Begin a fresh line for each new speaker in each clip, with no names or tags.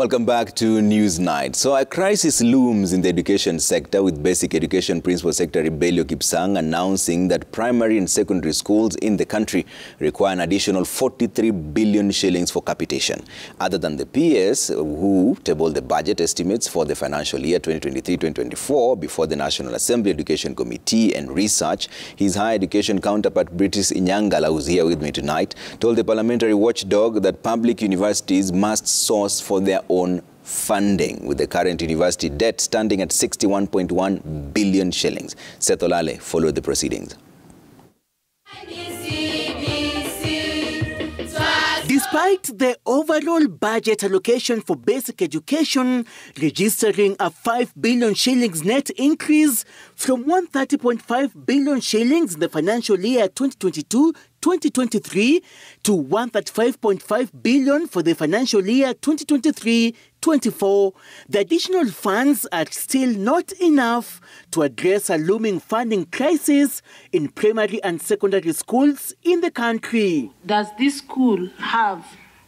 Welcome back to Newsnight. So a crisis looms in the education sector, with Basic Education Principal Secretary Belio Kipsang announcing that primary and secondary schools in the country require an additional 43 billion shillings for capitation. Other than the PS, who tabled the budget estimates for the financial year 2023-2024 before the National Assembly Education Committee and Research, his higher education counterpart Beatrice Inyangala, who's here with me tonight, told the parliamentary watchdog that public universities must source for their own funding, with the current university debt standing at 61.1 billion shillings. Seth Olale followed the proceedings.
Despite the overall budget allocation for basic education registering a 5 billion shillings net increase from 130.5 billion shillings in the financial year 2022-2023 to 135.5 billion for the financial year 2023-24, the additional funds are still not enough to address a looming funding crisis in primary and secondary schools in the country.
Does this school have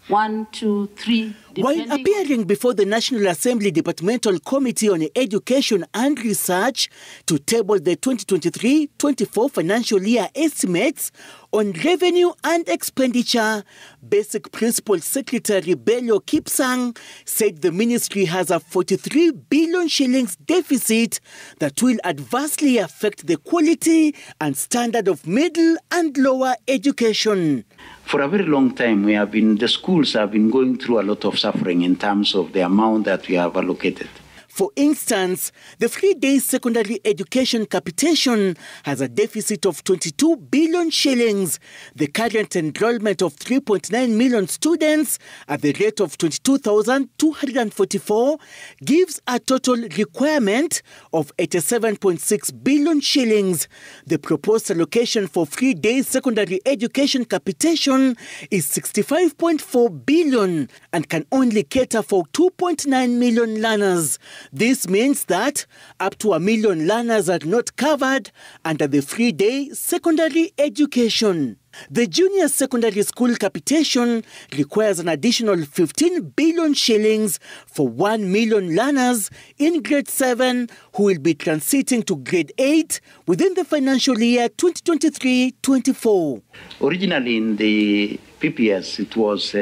1, 2, 3?
While appearing before the National Assembly Departmental Committee on Education and Research to table the 2023-24 financial year estimates on revenue and expenditure, Basic Principal Secretary Belio Kipsang said the ministry has a 43 billion shillings deficit that will adversely affect the quality and standard of middle and lower education.
For a very long time, the schools have been going through a lot of suffering in terms of the amount that we have allocated.
For instance, the 3-day secondary education capitation has a deficit of 22 billion shillings. The current enrollment of 3.9 million students at the rate of 22,244 gives a total requirement of 87.6 billion shillings. The proposed allocation for 3-day secondary education capitation is 65.4 billion and can only cater for 2.9 million learners. This means that up to 1 million learners are not covered under the 3-day secondary education. The junior secondary school capitation requires an additional 15 billion shillings for 1 million learners in grade 7 who will be transiting to grade 8 within the financial year 2023-24.
Originally in the PPS, it was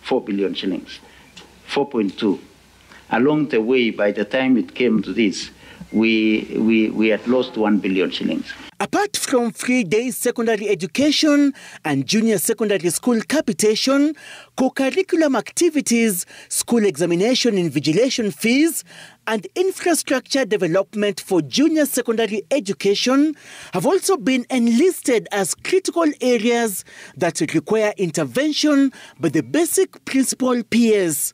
4 billion shillings, 4.2. Along the way, by the time it came to this, we had lost 1 billion shillings.
Apart from 3-day secondary education and junior secondary school capitation, co-curriculum activities, school examination invigilation fees, and infrastructure development for junior secondary education have also been enlisted as critical areas that require intervention by the Basic Principal PS.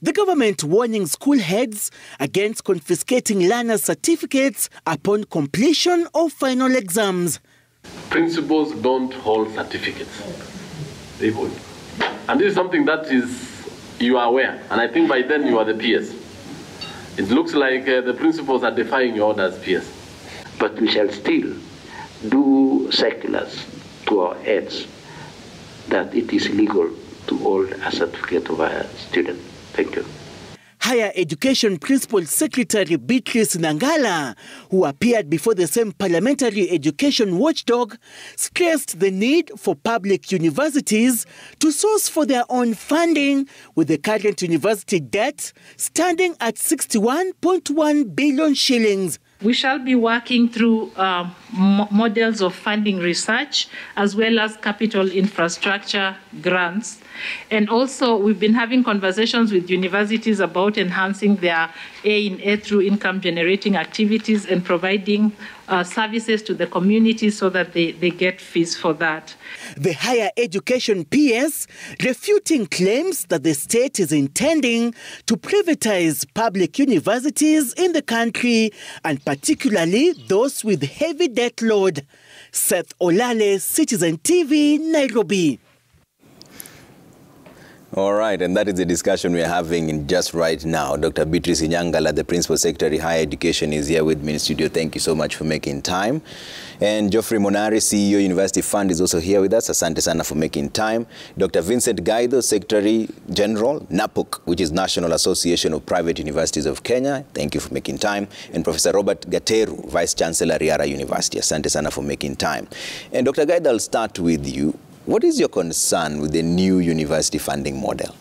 The government warning school heads against confiscating learners' certificates upon completion of final exams.
Principals don't hold certificates. They would. And this is something that you are aware. And I think by then you are the PS. It looks like the principals are defying your orders, PS.
But we shall still do circulars to our heads that it is illegal to hold a certificate of a student. Thank you.
Higher Education Principal Secretary Beatrice, who appeared before the same parliamentary education watchdog, stressed the need for public universities to source for their own funding, with the current university debt standing at 61.1 billion shillings.
We shall be working through models of funding research as well as capital infrastructure grants. And also, we've been having conversations with universities about enhancing their A through income generating activities and providing services to the community so that they get fees for that.
The Higher Education PS refuting claims that the state is intending to privatize public universities in the country, and particularly those with heavy debt load. Seth Olale, Citizen TV, Nairobi.
All right, and that is the discussion we're having just right now. Dr. Beatrice Inyangala, the Principal Secretary, Higher Education, is here with me in studio. Thank you so much for making time. And Geoffrey Monari, CEO, University Fund, is also here with us. Asante sana for making time. Dr. Vincent Gaido, Secretary General, NAPUC, which is National Association of Private Universities of Kenya. Thank you for making time. And Professor Robert Gateru, Vice Chancellor, Riara University. Asante sana for making time. And Dr. Gaido, I'll start with you. What is your concern with the new university funding model?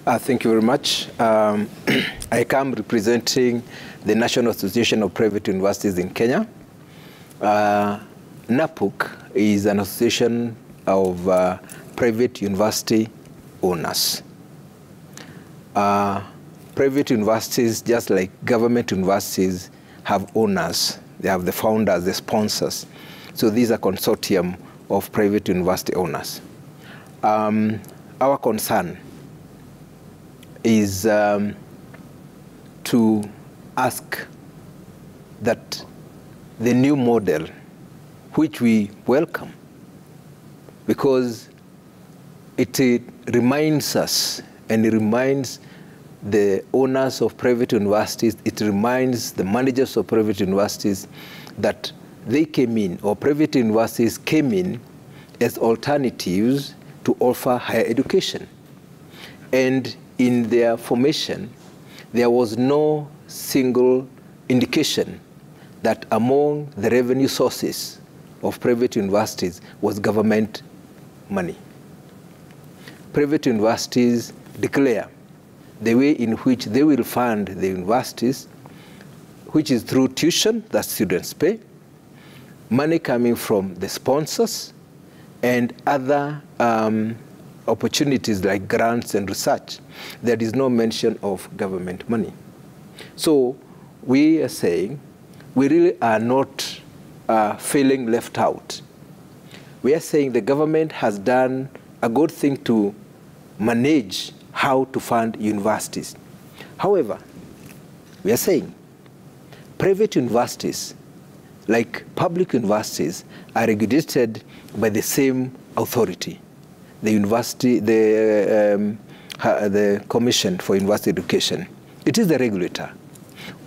Thank you very much. I come representing the National Association of Private Universities in Kenya. NAPUC is an association of private university owners. Private universities, just like government universities, have owners. They have the founders, the sponsors. So these are consortium of private university owners. Our concern is to ask that the new model, which we welcome, because it reminds us and it reminds the owners of private universities, it reminds the managers of private universities that they came in, or private universities came in as alternatives to offer higher education. And in their formation, there was no single indication that among the revenue sources of private universities was government money. Private universities declare the way in which they will fund the universities, which is through tuition that students pay, money coming from the sponsors, and other opportunities like grants and research. There is no mention of government money. So we are saying we really are not feeling left out. We are saying the government has done a good thing to manage how to fund universities. However, we are saying private universities, like public universities, are regulated by the same authority, the university, the Commission for University Education. It is the regulator.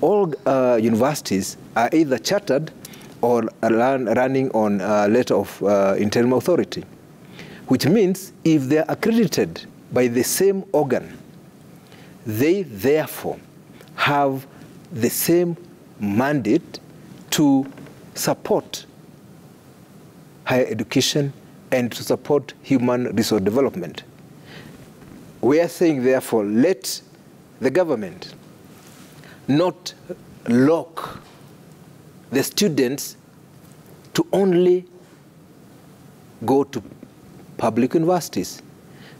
All universities are either chartered or running on a letter of interim authority, which means if they are accredited by the same organ, they therefore have the same mandate to support higher education and to support human resource development. We are saying, therefore, let the government not lock the students to only go to public universities.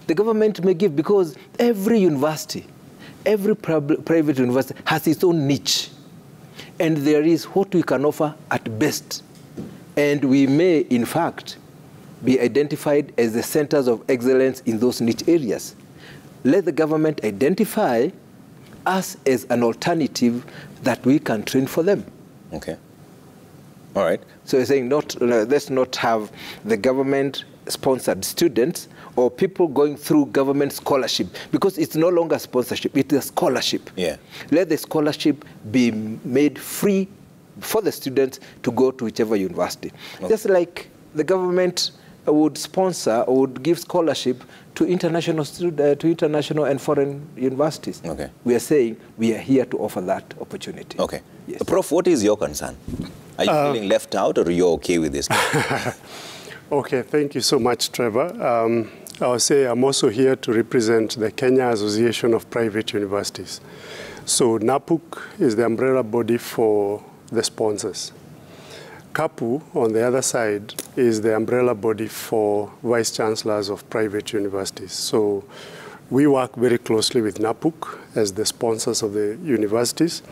The government may give, because every university, every private university has its own niche. And there is what we can offer at best. And we may, in fact, be identified as the centers of excellence in those niche areas. Let the government identify us as an alternative that we can train for them.
Okay. All right.
So you're saying let's not have the government-sponsored students or people going through government scholarship, because it's no longer sponsorship, it is a scholarship.
Yeah.
Let the scholarship be made free for the students to go to whichever university. Okay. Just like the government would sponsor or would give scholarship to international and foreign universities.
Okay.
We are saying we are here to offer that opportunity.
Okay.
Yes.
Prof, what is your concern? Are you feeling left out, or are you okay with this?
Okay, thank you so much, Trevor. I'll say I'm also here to represent the Kenya Association of Private Universities. So NAPUC is the umbrella body for the sponsors. KAPU, on the other side, is the umbrella body for vice chancellors of private universities. So we work very closely with NAPUC as the sponsors of the universities,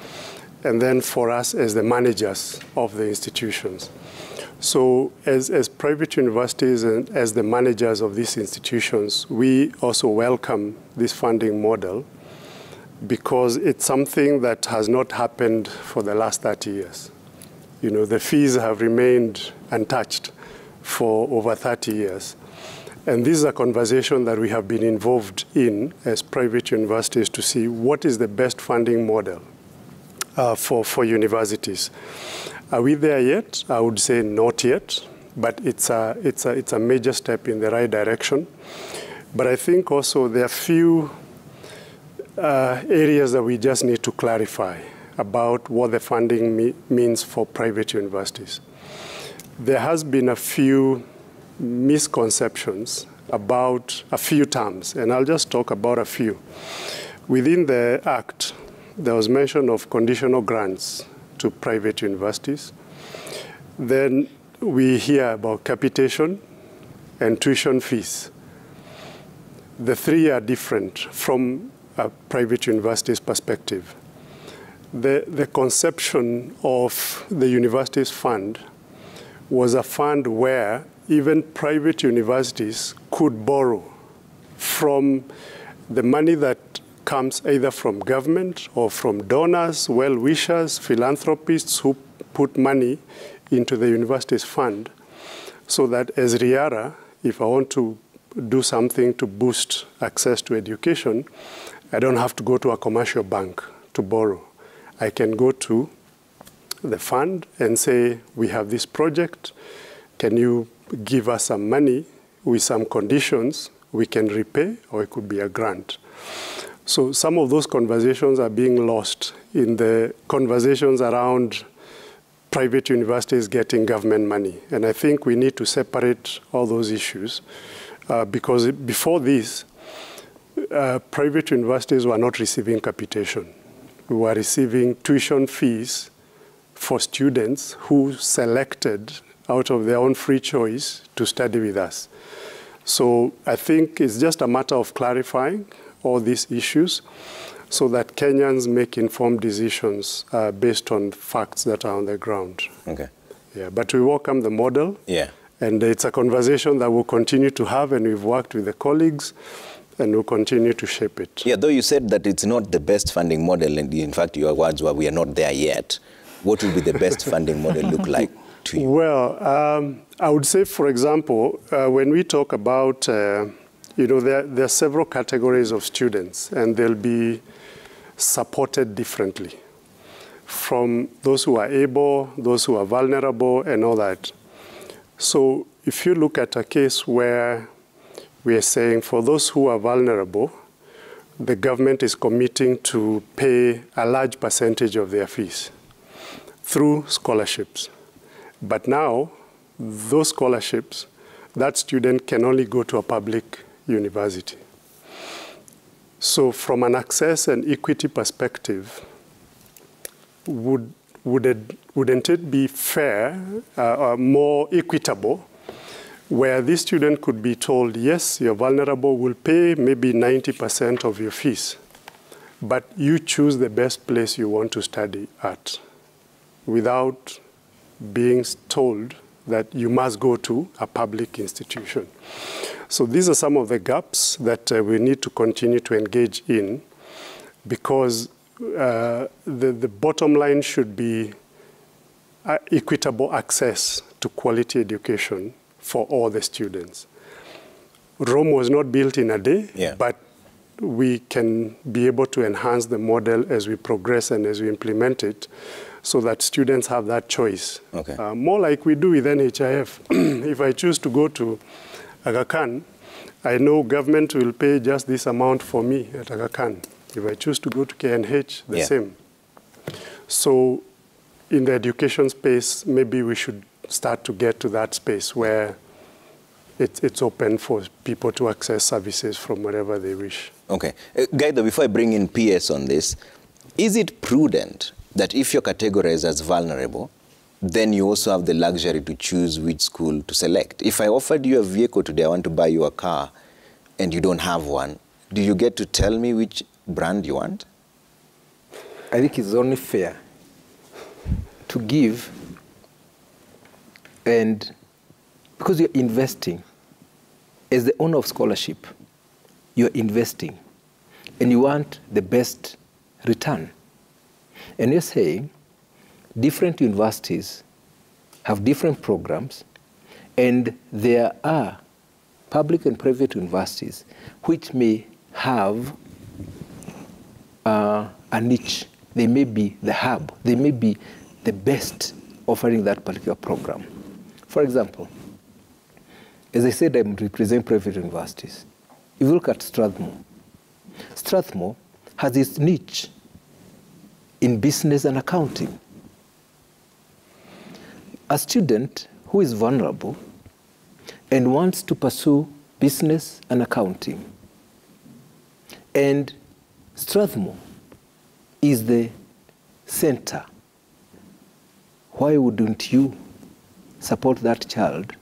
and then for us as the managers of the institutions. So as private universities and as the managers of these institutions, we also welcome this funding model because it's something that has not happened for the last 30 years. You know, the fees have remained untouched for over 30 years. And this is a conversation that we have been involved in as private universities to see what is the best funding model for universities. Are we there yet? I would say not yet, but it's a major step in the right direction. But I think also there are few areas that we just need to clarify about what the funding means for private universities. There has been a few misconceptions about a few terms, and I'll just talk about a few. Within the Act, there was mention of conditional grants to private universities. Then we hear about capitation and tuition fees. The three are different from a private university's perspective. The conception of the university's fund was a fund where even private universities could borrow from the money that comes either from government or from donors, well-wishers, philanthropists who put money into the university's fund, so that as RIARA, if I want to do something to boost access to education, I don't have to go to a commercial bank to borrow. I can go to the fund and say, we have this project, can you give us some money with some conditions? We can repay, or it could be a grant. So some of those conversations are being lost in the conversations around private universities getting government money. And I think we need to separate all those issues because before this, private universities were not receiving capitation. We were receiving tuition fees for students who selected out of their own free choice to study with us. So I think it's just a matter of clarifying all these issues so that Kenyans make informed decisions based on facts that are on the ground.
Okay.
Yeah, but we welcome the model. Yeah. And it's a conversation that we'll continue to have, and we've worked with the colleagues, and we'll continue to shape it.
Yeah, though you said that it's not the best funding model, and in fact your words were, we are not there yet. What will be the best funding model look like to you?
Well, I would say, for example, when we talk about, there are several categories of students, and they'll be supported differently, from those who are able, those who are vulnerable, and all that. So if you look at a case where we are saying for those who are vulnerable, the government is committing to pay a large percentage of their fees through scholarships. But now, those scholarships, that student can only go to a public university. So from an access and equity perspective, wouldn't it be fair, more equitable, where this student could be told, yes, you're vulnerable, we'll pay maybe 90% of your fees, but you choose the best place you want to study at, without being told that you must go to a public institution. So these are some of the gaps that we need to continue to engage in, because the bottom line should be equitable access to quality education for all the students. Rome was not built in a day, but we can be able to enhance the model as we progress and as we implement it, so that students have that choice. Okay. More like we do with NHIF. If I choose to go to Aga Khan, I know government will pay just this amount for me at Aga Khan. If I choose to go to KNH, the same. So in the education space, maybe we should start to get to that space where it's open for people to access services from wherever they wish.
Okay. Gaido, before I bring in PS on this, is it prudent that if you're categorized as vulnerable, then you also have the luxury to choose which school to select? If I offered you a vehicle today, I want to buy you a car, and you don't have one, do you get to tell me which brand you want?
I think it's only fair to give, and because you're investing, as the owner of scholarship, you're investing, and you want the best return. And you're saying different universities have different programs, and there are public and private universities which may have a niche. They may be the hub. They may be the best offering that particular program. For example, as I said, I'm representing private universities. If you look at Strathmore, Strathmore has its niche in business and accounting. A student who is vulnerable and wants to pursue business and accounting, and Strathmore is the center, why wouldn't you support that child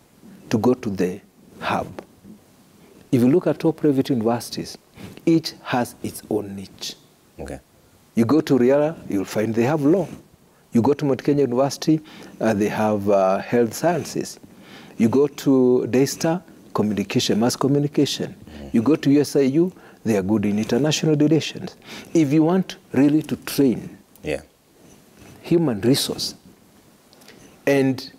to go to the hub? If you look at all private universities, each has its own niche.
Okay.
You go to Riara, you'll find they have law. You go to Mount Kenya University, they have health sciences. You go to Daystar, communication, mass communication. You go to USIU, they are good in international relations. If you want really to train human resource, and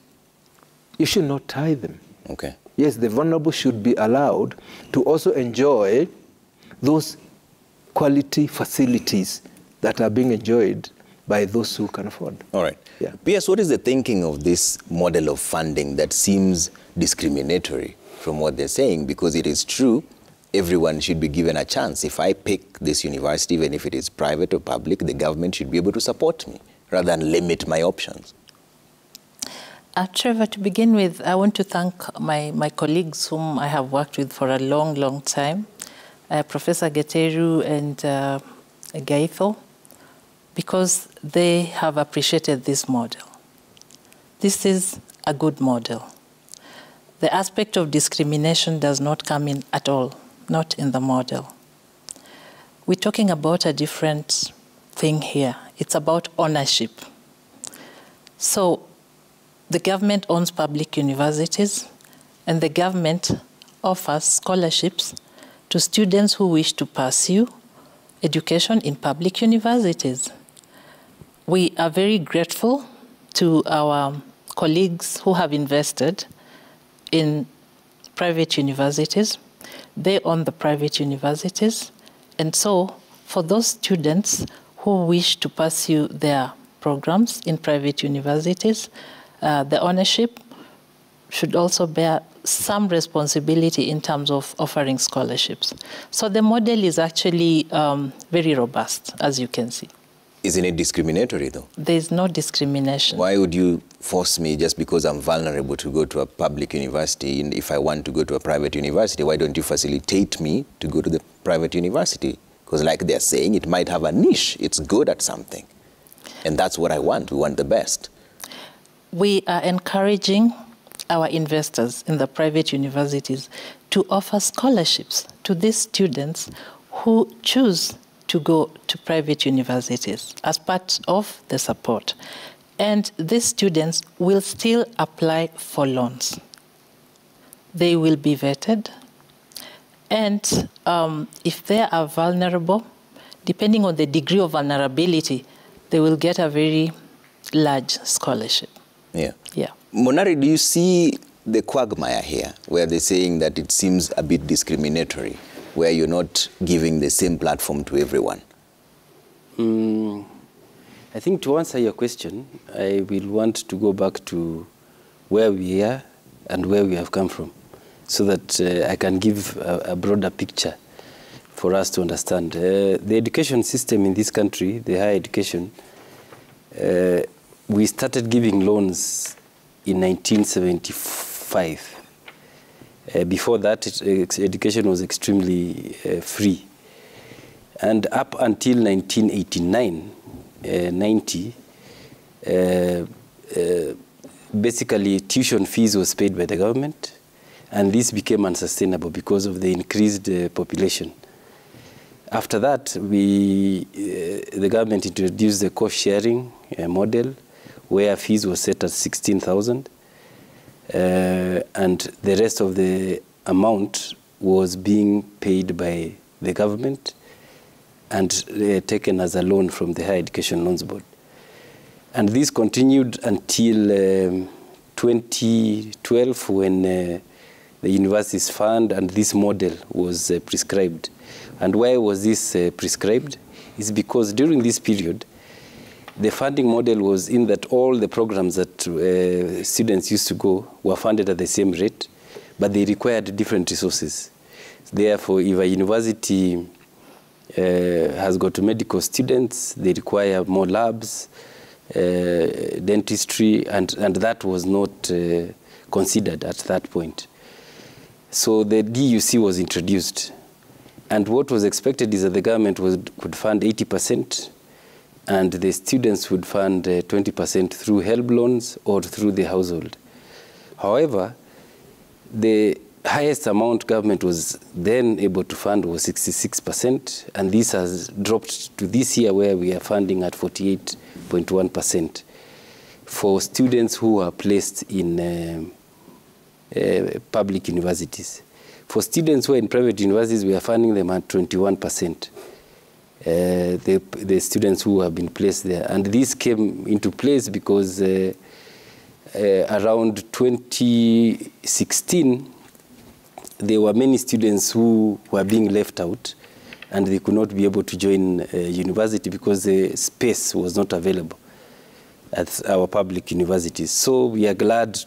you should not tie them.
Okay.
Yes, the vulnerable should be allowed to also enjoy those quality facilities that are being enjoyed by those who can afford.
All right.
Yeah.
P.S., what is the thinking of this model of funding that seems discriminatory from what they're saying? Because it is true, everyone should be given a chance. If I pick this university, even if it is private or public, the government should be able to support me rather than limit my options.
Trevor, to begin with, I want to thank my colleagues whom I have worked with for a long, long time, Professor Geteru and Gaitho, because they have appreciated this model. This is a good model. The aspect of discrimination does not come in at all, not in the model. We're talking about a different thing here. It's about ownership. So the government owns public universities, and the government offers scholarships to students who wish to pursue education in public universities. We are very grateful to our colleagues who have invested in private universities. They own the private universities. And so for those students who wish to pursue their programs in private universities, the ownership should also bear some responsibility in terms of offering scholarships. So the model is actually very robust, as you can see.
Isn't it discriminatory, though?
There's no discrimination.
Why would you force me just because I'm vulnerable to go to a public university? And if I want to go to a private university, why don't you facilitate me to go to the private university? Because like they're saying, it might have a niche. It's good at something. And that's what I want. We want the best.
We are encouraging our investors in the private universities to offer scholarships to these students who choose to go to private universities as part of the support. And these students will still apply for loans. They will be vetted. And if they are vulnerable, depending on the degree of vulnerability, they will get a very large scholarship.
Yeah.
Yeah.
Monari, do you see the quagmire here, where they're saying that it seems a bit discriminatory, where you're not giving the same platform to everyone?
I think to answer your question, I will want to go back to where we are and where we have come from, so that I can give a broader picture for us to understand. The education system in this country, the higher education, we started giving loans in 1975. Before that, education was extremely free. And up until 1989, 90, basically tuition fees was paid by the government, and this became unsustainable because of the increased population. After that, the government introduced the cost sharing model, where fees were set at 16,000, and the rest of the amount was being paid by the government and taken as a loan from the Higher Education Loans Board. And this continued until 2012, when the universities fund, and this model was prescribed. And why was this prescribed? It's because during this period, the funding model was in that all the programs that students used to go were funded at the same rate, but they required different resources. Therefore, if a university has got medical students, they require more labs, dentistry, and that was not considered at that point. So the DUC was introduced. And what was expected is that the government could fund 80%, and the students would fund 20% through help loans or through the household. However, the highest amount government was then able to fund was 66%, and this has dropped to this year where we are funding at 48.1% for students who are placed in public universities. For students who are in private universities, we are funding them at 21%, the students who have been placed there. And this came into place because around 2016, there were many students who were being left out, and they could not be able to join university because the space was not available at our public universities. So we are glad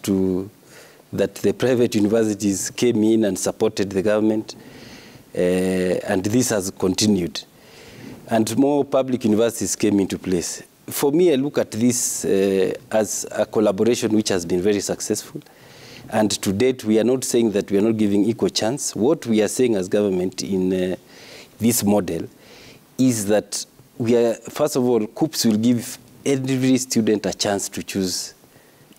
that the private universities came in and supported the government, and this has continued. And more public universities came into place. For me, I look at this as a collaboration which has been very successful. And to date, we are not saying that we are not giving equal chance. What we are saying as government in this model is that we are, first of all, COOPs will give every student a chance to choose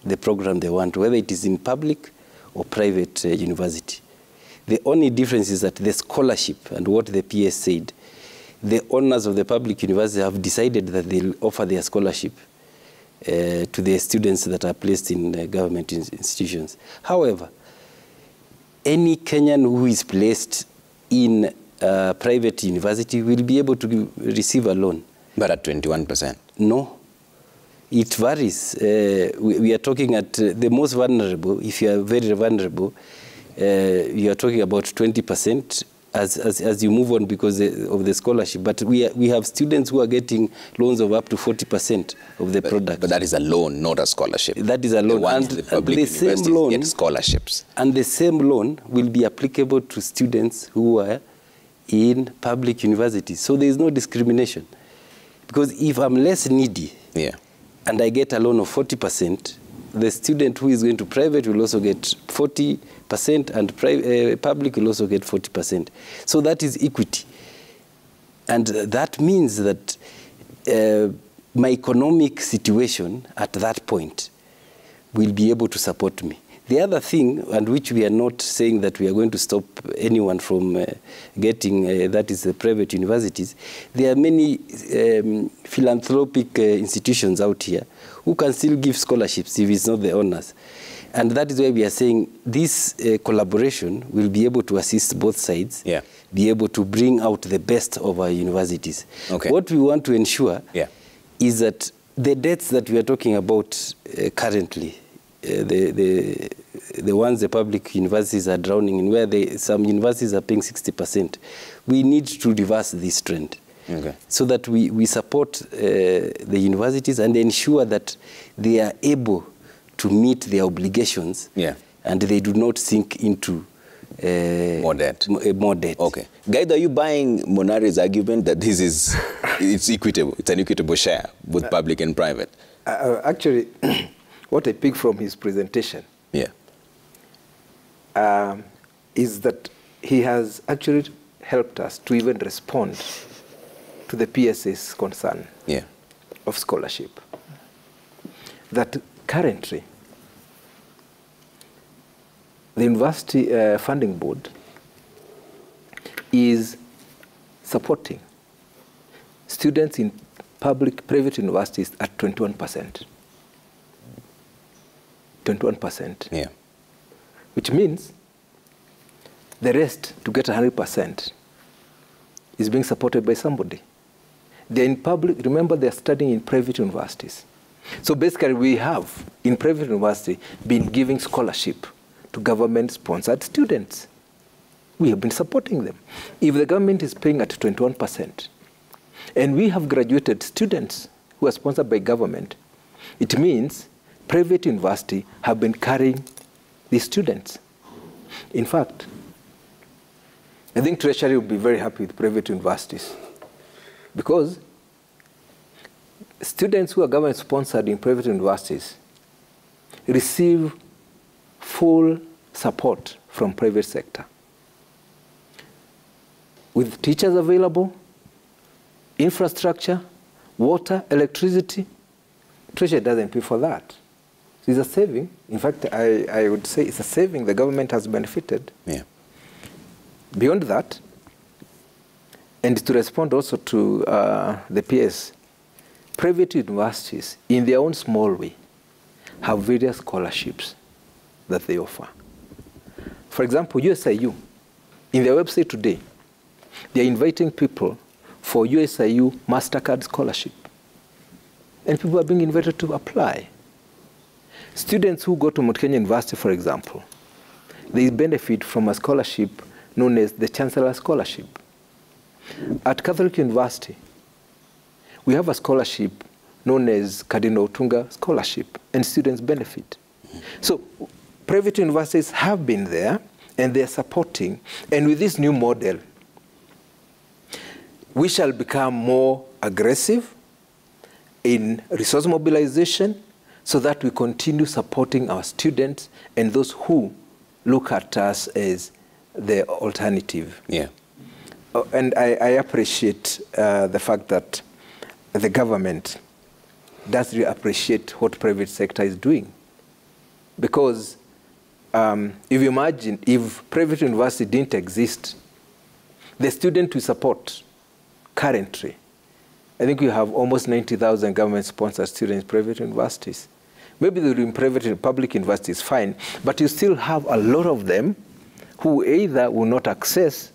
the program they want, whether it is in public or private university. The only difference is that the scholarship, and what the PS said, the owners of the public university have decided that they'll offer their scholarship to the students that are placed in government institutions. However, any Kenyan who is placed in a private university will be able to receive a loan.
But at 21%?
No. It varies. We are talking at the most vulnerable. If you are very vulnerable, you are talking about 20% as you move on because of the scholarship. But we have students who are getting loans of up to 40% of the product.
But that is a loan, not a scholarship.
That is a loan.
And the same loan get scholarships.
And the same loan will be applicable to students who are in public universities. So there is no discrimination. Because if I'm less needy, and I get a loan of 40%, the student who is going to private will also get 40%, and public will also get 40%. So that is equity. And that means that my economic situation at that point will be able to support me. The other thing, and which we are not saying that we are going to stop anyone from getting, that is the private universities, there are many philanthropic institutions out here who can still give scholarships if it's not the owners. And that is why we are saying this collaboration will be able to assist both sides, be able to bring out the best of our universities.
Okay.
What we want to ensure is that the debts that we are talking about currently, the ones the public universities are drowning in, where some universities are paying 60%, we need to reverse this trend. So that we support the universities and ensure that they are able to meet their obligations and they do not sink into
more debt.
Okay.
Guide, are you buying Monari's argument that this is it's equitable, it's an equitable share, both public and private?
Actually, what I picked from his presentation is that he has actually helped us to even respond to the PSA's concern of scholarship. That currently, the University Funding Board is supporting students in private universities at 21%. 21%. Which means the rest, to get 100%, is being supported by somebody. They're in public, remember they're studying in private universities. So basically we have, in private university, been giving scholarship to government-sponsored students. We have been supporting them. If the government is paying at 21%, and we have graduated students who are sponsored by government, it means private universities have been carrying these students. In fact, I think Treasury will be very happy with private universities because students who are government-sponsored in private universities receive full support from private sector. With teachers available, infrastructure, water, electricity, Treasury doesn't pay for that. It's a saving. In fact, I would say it's a saving. The government has benefited.
Yeah.
Beyond that, and to respond also to the PS, private universities, in their own small way, have various scholarships that they offer. For example, USIU, in their website today, they're inviting people for USIU MasterCard scholarship. And people are being invited to apply. Students who go to Mount Kenya University, for example, they benefit from a scholarship known as the Chancellor Scholarship. At Catholic University, we have a scholarship known as Cardinal Otunga Scholarship, and students benefit. So private universities have been there, and they're supporting. And with this new model, we shall become more aggressive in resource mobilization so that we continue supporting our students and those who look at us as the alternative.
Yeah.
And I appreciate the fact that the government does really appreciate what private sector is doing. Because if you imagine, if private university didn't exist, the student we support currently, I think we have almost 90,000 government-sponsored students in private universities. Maybe they're in private and public universities, fine, but you still have a lot of them who either will not access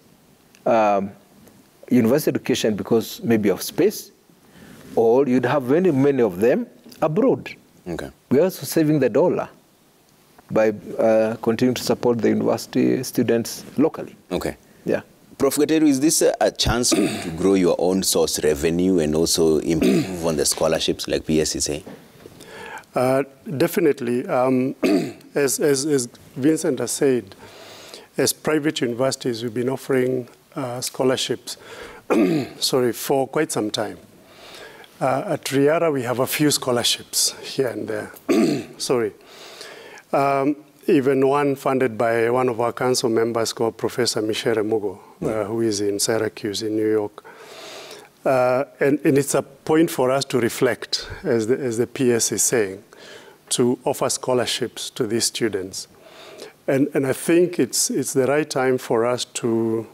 university education because maybe of space, or you'd have many of them abroad.
Okay.
We're also saving the dollar by continuing to support the university students locally.
Okay.
Yeah.
Prof. Gateru, is this a chance to grow your own source revenue and also improve on the scholarships like PS is saying?
Definitely. As Vincent has said, as private universities, we've been offering scholarships for quite some time. At Riara, we have a few scholarships here and there. Even one funded by one of our council members called Professor Michelle Mugo, who is in Syracuse in New York. And it's a point for us to reflect, as the PS is saying, to offer scholarships to these students. And I think it's the right time for us to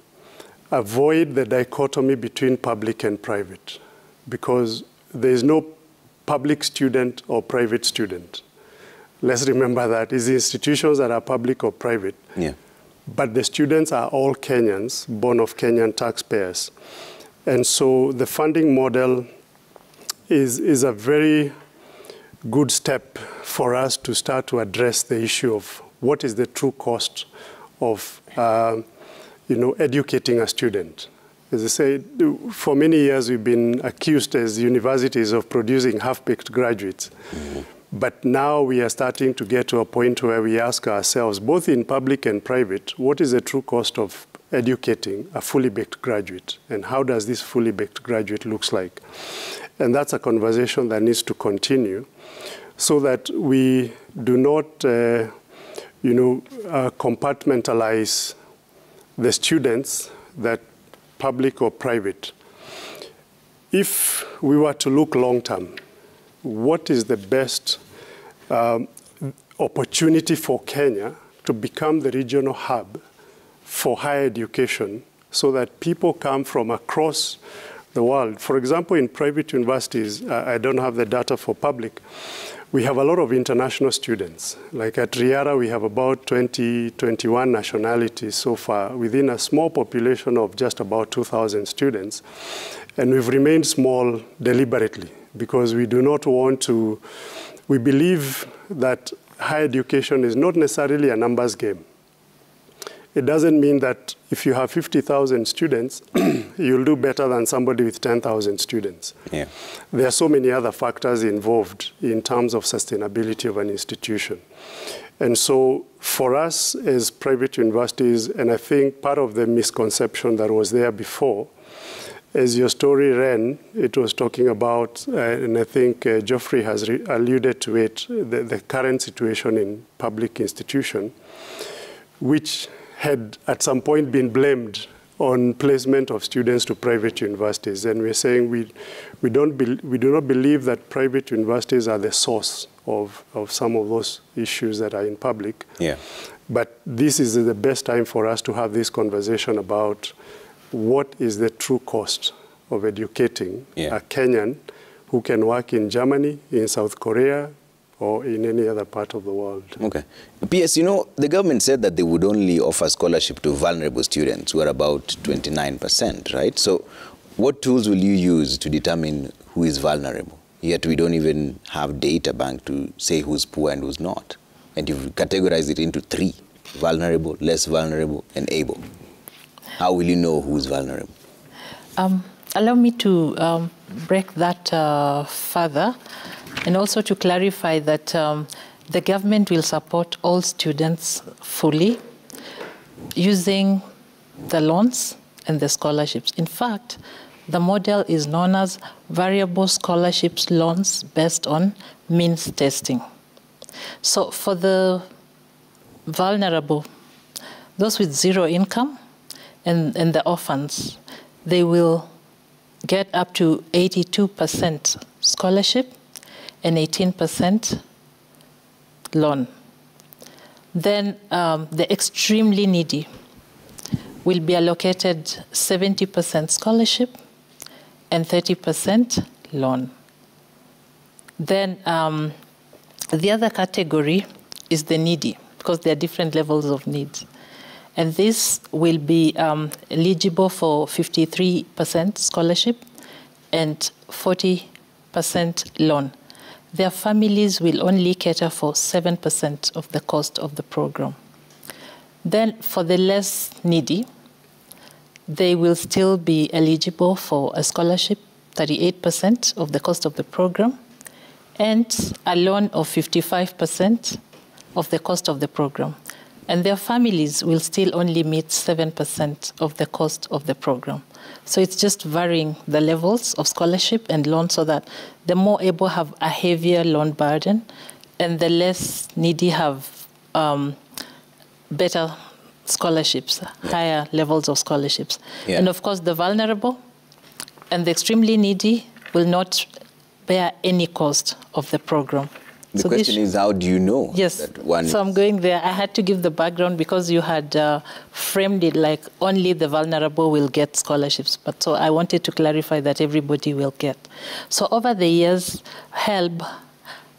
avoid the dichotomy between public and private, because there is no public student or private student. Let's remember that. It's the institutions that are public or private.
Yeah.
But the students are all Kenyans, born of Kenyan taxpayers. And so the funding model is a very good step for us to start to address the issue of what is the true cost of educating a student. As I say, for many years we've been accused as universities of producing half-baked graduates. Mm-hmm. But now we are starting to get to a point where we ask ourselves, both in public and private, what is the true cost of educating a fully baked graduate? And how does this fully baked graduate looks like? And that's a conversation that needs to continue so that we do not, compartmentalize the students, that public or private. If we were to look long term, what is the best opportunity for Kenya to become the regional hub for higher education so that people come from across the world? For example, in private universities, I don't have the data for public, we have a lot of international students. Like at Riara, we have about 21 nationalities so far within a small population of just about 2,000 students. And we've remained small deliberately because we do not want to, we believe that higher education is not necessarily a numbers game. It doesn't mean that if you have 50,000 students, you'll do better than somebody with 10,000 students.
Yeah.
There are so many other factors involved in terms of sustainability of an institution. And so for us as private universities, and I think part of the misconception that was there before, as your story ran, it was talking about, and I think Geoffrey has alluded to it, the current situation in public institution, which had at some point been blamed on placement of students to private universities. And we're saying we do not believe that private universities are the source of some of those issues that are in public.
Yeah.
But this is the best time for us to have this conversation about what is the true cost of educating a Kenyan who can work in Germany, in South Korea, or in any other part of the world.
Okay. PS, you know, the government said that they would only offer scholarship to vulnerable students, who are about 29%, right? So what tools will you use to determine who is vulnerable? Yet we don't even have data bank to say who's poor and who's not. And you've categorized it into 3, vulnerable, less vulnerable, and able. How will you know who's vulnerable?
Allow me to break that further, and also to clarify that the government will support all students fully using the loans and the scholarships. In fact, the model is known as variable scholarships loans based on means testing. So for the vulnerable, those with 0 income and the orphans, they will get up to 82% scholarship and 18% loan. Then the extremely needy will be allocated 70% scholarship and 30% loan. Then the other category is the needy, because there are different levels of needs. And this will be eligible for 53% scholarship and 40% loan. Their families will only cater for 7% of the cost of the program. Then for the less needy, they will still be eligible for a scholarship, 38% of the cost of the program, and a loan of 55% of the cost of the program. And their families will still only meet 7% of the cost of the program. So it's just varying the levels of scholarship and loan, so that the more able have a heavier loan burden, and the less needy have better scholarships, higher levels of scholarships. Yeah. And of course, the vulnerable and the extremely needy will not bear any cost of the program.
The question is, how do you know?
Yes,
that one
so I'm going there. I had to give the background because you had framed it like only the vulnerable will get scholarships. But so I wanted to clarify that everybody will get. So over the years, HELB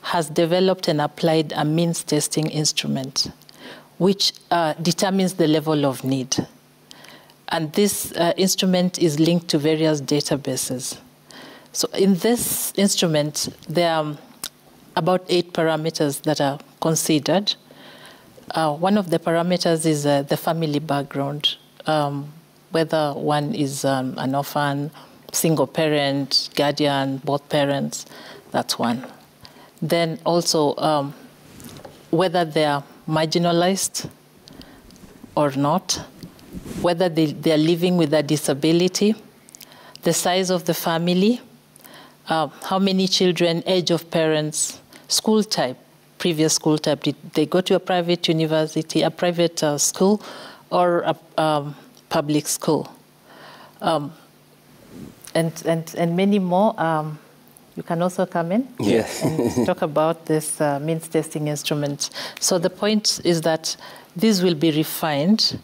has developed and applied a means testing instrument, which determines the level of need. And this instrument is linked to various databases. So in this instrument, there are about 8 parameters that are considered. One of the parameters is the family background, whether one is an orphan, single parent, guardian, both parents, that's one. Then also whether they are marginalized or not, whether they are living with a disability, the size of the family, how many children, age of parents, school type, previous school type. Did they go to a private university, a private school, or a public school? And many more. You can also come in and talk about this means testing instrument. So the point is that this will be refined.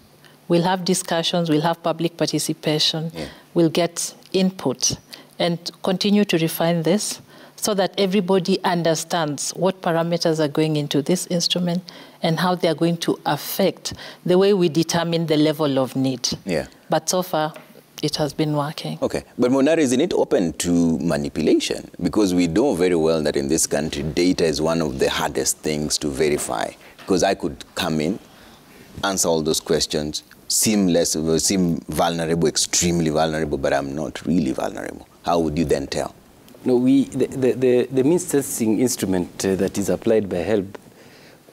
We'll have discussions, we'll have public participation, we'll get input, and continue to refine this so that everybody understands what parameters are going into this instrument and how they are going to affect the way we determine the level of need.
Yeah.
But so far, it has been working.
Okay, but Monari, isn't it open to manipulation? Because we know very well that in this country, data is one of the hardest things to verify. Because I could come in, answer all those questions, seem vulnerable, extremely vulnerable, but I'm not really vulnerable. How would you then tell?
No, the means testing instrument that is applied by HELB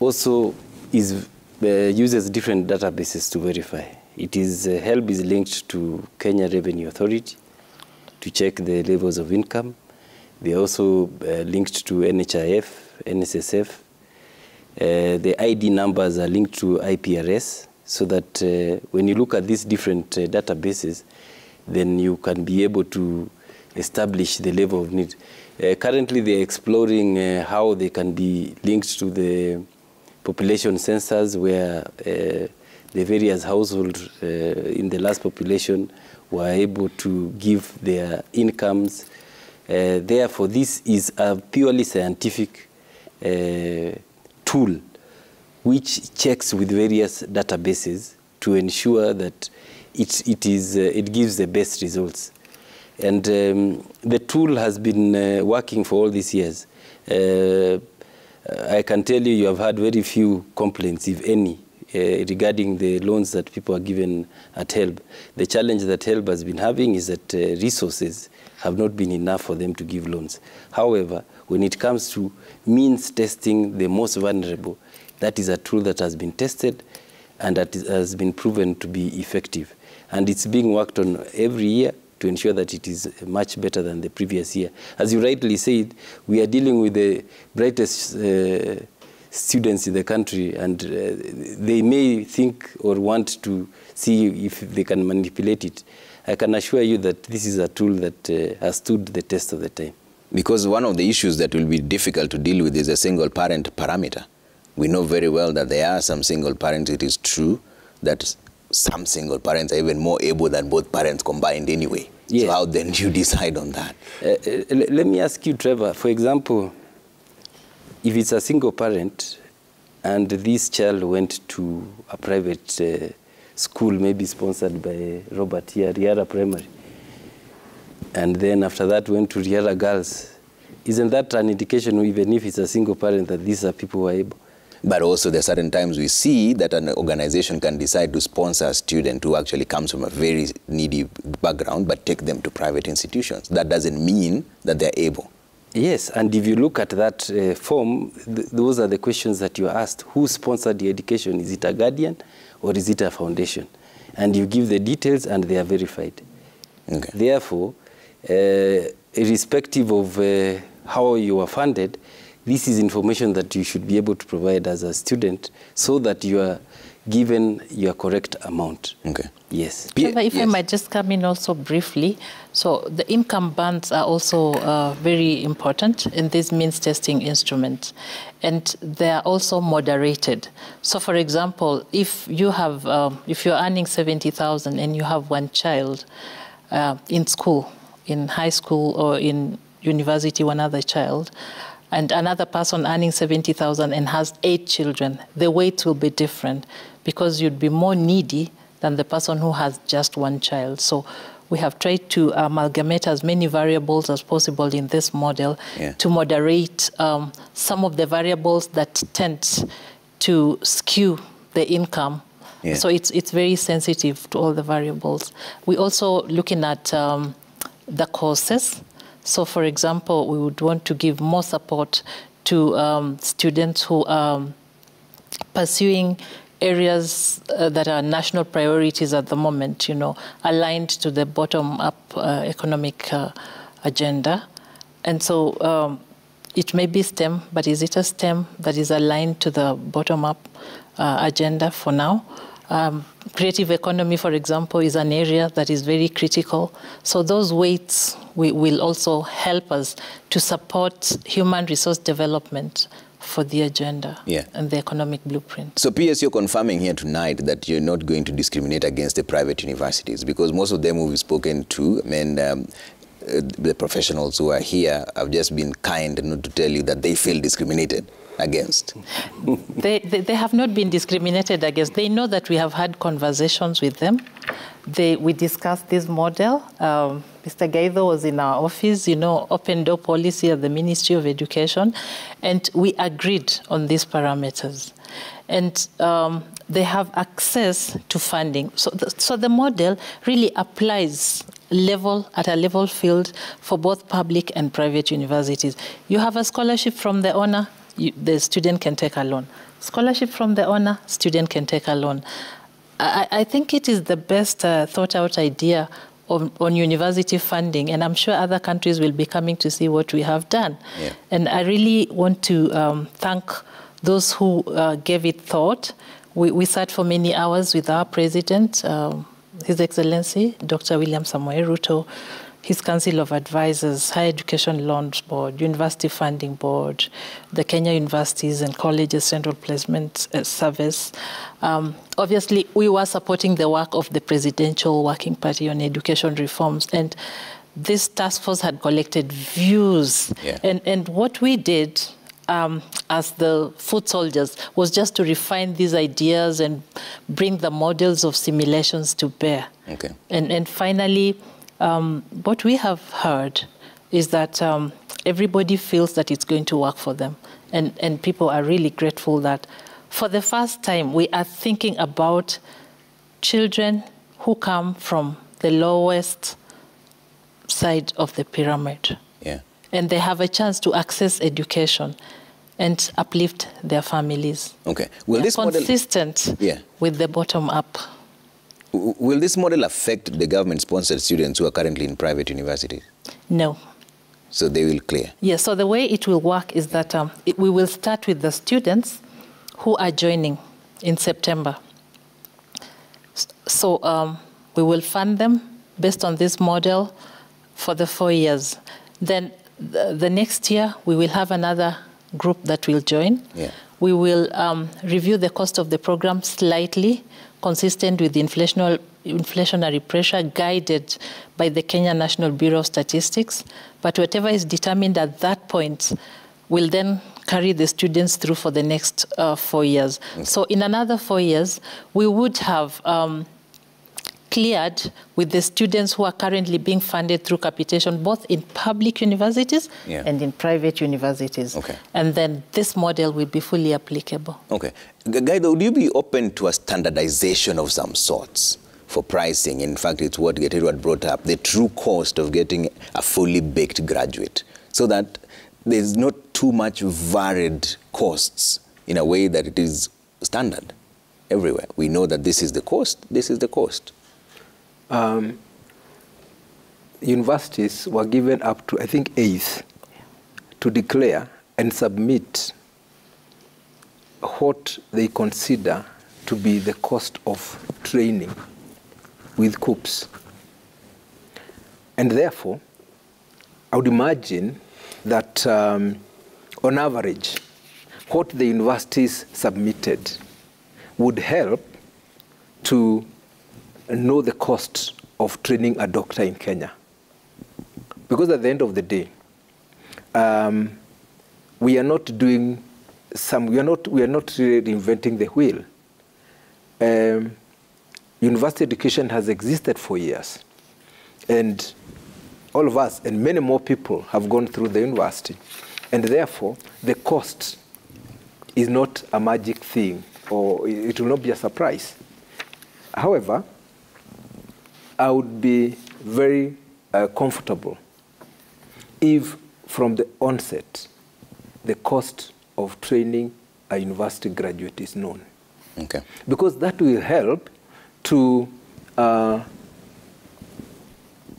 also uses different databases to verify. HELB is linked to Kenya Revenue Authority to check the levels of income. They are also linked to NHIF, NSSF. The ID numbers are linked to IPRS, so that when you look at these different databases, then you can be able to establish the level of need. Currently, they're exploring how they can be linked to the population census, where the various households in the last population were able to give their incomes. Therefore, this is a purely scientific tool which checks with various databases to ensure that it gives the best results. And the tool has been working for all these years. I can tell you have had very few complaints, if any, regarding the loans that people are given at HELB. The challenge that HELB has been having is that resources have not been enough for them to give loans. However, when it comes to means testing the most vulnerable, that is a tool that has been tested and that has been proven to be effective. And it's being worked on every year to ensure that it is much better than the previous year. As you rightly said, we are dealing with the brightest students in the country, and they may think or want to see if they can manipulate it. I can assure you that this is a tool that has stood the test of the time.
Because one of the issues that will be difficult to deal with is a single parent parameter. We know very well that there are some single parents. It is true that some single parents are even more able than both parents combined anyway. Yes. So how then do you decide on that?
Let me ask you, Trevor, for example, if it's a single parent and this child went to a private school, maybe sponsored by Robert here, Riara Primary, and then after that went to Riara Girls, isn't that an indication, even if it's a single parent, that these are people who are able?
But also there are certain times we see that an organization can decide to sponsor a student who actually comes from a very needy background, but take them to private institutions. That doesn't mean that they're able.
Yes, and if you look at that form, those are the questions that you asked. Who sponsored the education? Is it a guardian or is it a foundation? And you give the details and they are verified. Okay. Therefore, irrespective of how you are funded, this is information that you should be able to provide as a student so that you are given your correct amount.
Okay.
Yes.
If I might just come in also briefly. So the income bands are also very important in these means testing instruments. And they are also moderated. So for example, if you have, if you're earning 70,000 and you have one child in school, in high school or in university, one other child, and another person earning 70,000 and has 8 children, the weight will be different because you'd be more needy than the person who has just one child. So we have tried to amalgamate as many variables as possible in this model to moderate some of the variables that tend to skew the income. Yeah. So it's very sensitive to all the variables. We're also looking at the courses. So, for example, we would want to give more support to students who are pursuing areas that are national priorities at the moment, you know, aligned to the bottom-up economic agenda. And so it may be STEM, but is it a STEM that is aligned to the bottom-up agenda for now? Creative economy, for example, is an area that is very critical. So those weights will also help us to support human resource development for the agenda and the economic blueprint.
So PS, you're confirming here tonight that you're not going to discriminate against the private universities, because most of them we've spoken to, and the professionals who are here have just been kind not to tell you that they feel discriminated against.
They have not been discriminated against. They know that we have had conversations with them. we discussed this model. Mr. Gaitho was in our office, open door policy at the Ministry of Education, and we agreed on these parameters. And they have access to funding. So the model really applies at a level field for both public and private universities. You have a scholarship from the owner, the student can take a loan. Scholarship from the owner, student can take a loan. I think it is the best thought out idea on university funding, and I'm sure other countries will be coming to see what we have done. Yeah. And I really want to thank those who gave it thought. We sat for many hours with our president, His Excellency, Dr. William Samoei Ruto, his Council of Advisors, Higher Education Loans Board, University Funding Board, the Kenya Universities and Colleges Central Placement Service. Obviously, we were supporting the work of the Presidential Working Party on education reforms, and this task force had collected views. Yeah. And what we did as the foot soldiers was just to refine these ideas and bring the models of simulations to bear. Okay. And finally, what we have heard is that everybody feels that it's going to work for them. And people are really grateful that for the first time, we are thinking about children who come from the lowest side of the pyramid. Yeah. And they have a chance to access education and uplift their families. Okay. Will this consistent with the bottom up?
Will this model affect the government-sponsored students who are currently in private universities?
No.
So they will clear?
Yes, so the way it will work is that we will start with the students who are joining in September. So we will fund them based on this model for the 4 years. Then the next year, we will have another group that will join. Yeah. We will review the cost of the program slightly, consistent with the inflationary pressure guided by the Kenya National Bureau of Statistics. But whatever is determined at that point will then carry the students through for the next 4 years. Okay. So in another 4 years, we would have cleared with the students who are currently being funded through capitation, both in public universities and in private universities. Okay. And then this model will be fully applicable. Okay.
Gaitho, would you be open to a standardization of some sorts for pricing? In fact, it's what Getachew had brought up, the true cost of getting a fully baked graduate, so that there's not too much varied costs in a way that it is standard everywhere. We know that this is the cost, this is the cost.
Universities were given up to, I think, 8th to declare and submit what they consider to be the cost of training with COOPs. And therefore, I would imagine that on average, what the universities submitted would help to know the cost of training a doctor in Kenya. Because at the end of the day, we are not doing we are not reinventing the wheel. University education has existed for years, and all of us and many more people have gone through the university, and therefore the cost is not a magic thing, or it will not be a surprise. However, I would be very comfortable if from the onset the cost of training a university graduate is known. Okay. Because that will help to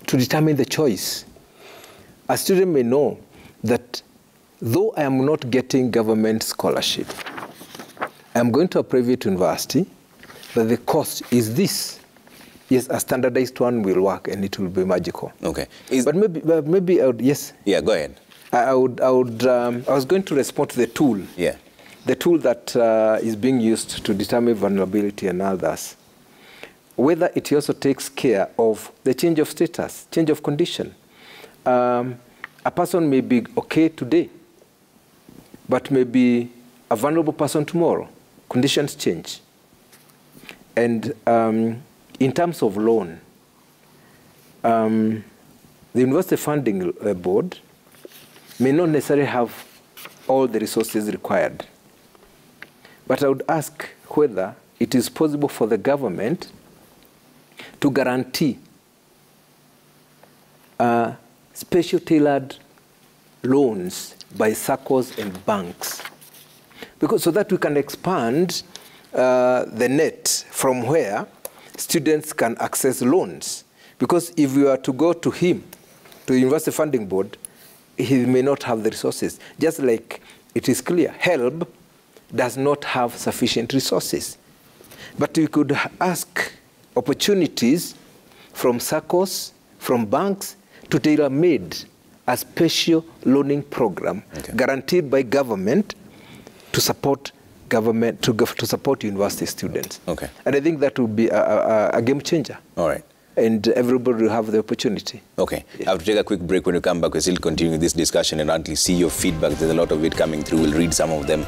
determine the choice. A student may know that though I am not getting government scholarship, I am going to a private university, but the cost is this. Yes, a standardized one will work and it will be magical. Okay. But maybe I would, yes.
Yeah, go ahead.
I was going to respond to the tool. Yeah. The tool that is being used to determine vulnerability and others. Whether it also takes care of the change of status, change of condition. A person may be okay today, but may be a vulnerable person tomorrow. Conditions change. And in terms of loan, the University Funding Board may not necessarily have all the resources required. But I would ask whether it is possible for the government to guarantee special tailored loans by SACCOs and banks, because so that we can expand the net from where students can access loans. Because if we are to go to him, to the University Funding Board, he may not have the resources. Just like it is clear, HELB does not have sufficient resources. But we could ask opportunities from SACCOs, from banks, to tailor-made a special loaning program guaranteed by government to support to support university students.
Okay.
And I think that would be a game changer.
All right.
And everybody will have the opportunity.
Okay. I have to take a quick break. When we come back, we'll still continue this discussion and at least see your feedback. There's a lot of it coming through. We'll read some of them